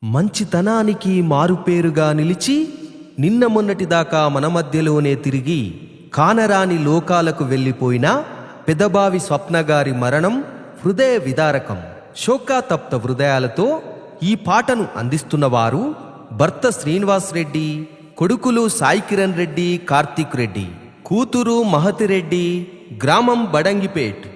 మంచితనానికి మారుపేరుగా నిలిచి నిన్న మొన్నటిదాకా మన మధ్యలోనే తిరిగి కానరాని లోకాలకు వెళ్ళిపోయిన పెదబావి స్వప్నగారి మరణం హృదయ విదారకం. శోకాతప్త హృదయాలతో ఈ పాటను అందిస్తున్నవారు భర్త శ్రీనివాస్ రెడ్డి, కొడుకులు సాయి కిరణ్ రెడ్డి, కార్తీక్ రెడ్డి, కూతురు మహతిరెడ్డి, గ్రామం బడంగిపేట్.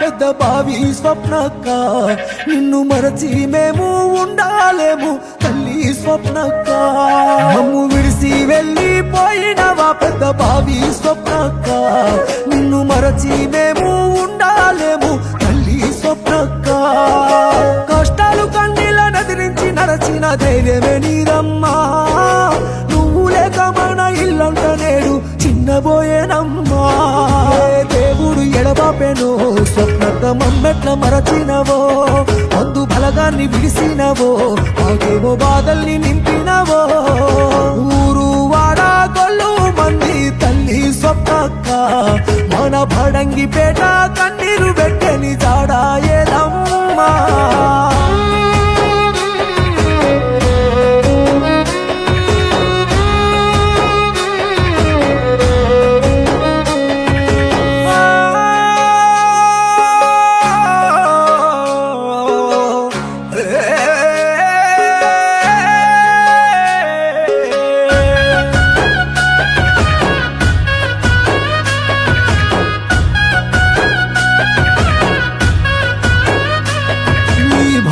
పెద్ద బావి స్వప్నక్క, నిన్ను మరచి మేము ఉండాలేము తల్లి స్వప్నక్క. మమ్ము విడిసి వెళ్ళిపోయినవా పెద్ద బావి స్వప్నక్క, నిన్ను మరచి మేము ఉండాలేము తల్లి స్వప్నక్క. కష్టాలు కన్నీళ్ళ నదిరించి నరచిన ధైర్యమే నీరమ్మా, నువ్వు లేక మన ఇల్లంట నేడు చిన్నబోయేనమ్మా. దేవుడు ఎడబాపెను స్వప్నక్క, మమ్మెట్ల మరచినవో, మందు బలగాన్ని విడిసినవో, మాకేమో బాధల్ని నింపినవో. ఊరు వాడ గొల్లు మంది తల్లి స్వప్నక్క, మన బడంగిపేట కన్నీరు పెట్టని జాడా ఏదమ్మా.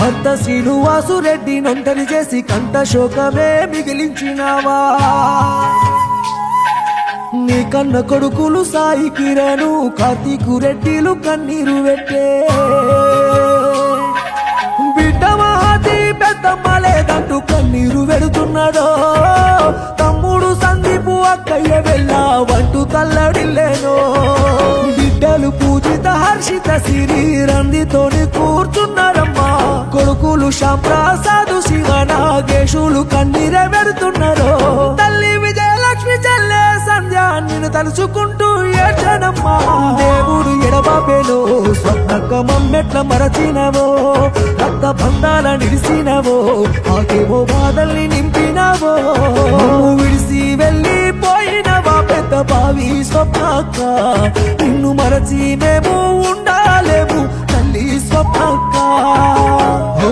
భర్త శ్రీనివాసు రెడ్డి నొంటరి చేసి కంట శోకమే మిగిలించినావా. నీ కన్న కొడుకులు సాయి కిరణు, కార్తీకు రెడ్డిలు కన్నీరు పెట్టే. బిడ్డ మహతి పెద్దమ్మ లేదంటూ కన్నీరు పెడుతున్నాడో, తమ్ముడు సందీపు అక్కయ్య వెళ్ళా వంటూ తల్లడిల్లేనో. బిడ్డలు పూజిత హర్షిత సిరి రందితోని కూర్చున్నారమ్మా, కొడుకులు శ్యాంప్రసాదు శివ నాగేశులు కన్నీరే పెడుతున్నారు. తల్లి విజయలక్ష్మి చెల్లె సంధ్య నిన్ను తలుచుకుంటూ ఏడ్చనమ్మా. దేవుడు ఎడబాపేను స్వప్నక్క, మమ్మెట్ల మరచినవో, రక్త బంధాల నిలిసినవో, మాకేమో బాధల్ని నింపినవో. విడిసి వెళ్ళిపోయినవా పెద్ద బావి స్వప్నక్క, నిన్ను మరచి మేము ఉండాలేము తల్లి స్వప్నక్క.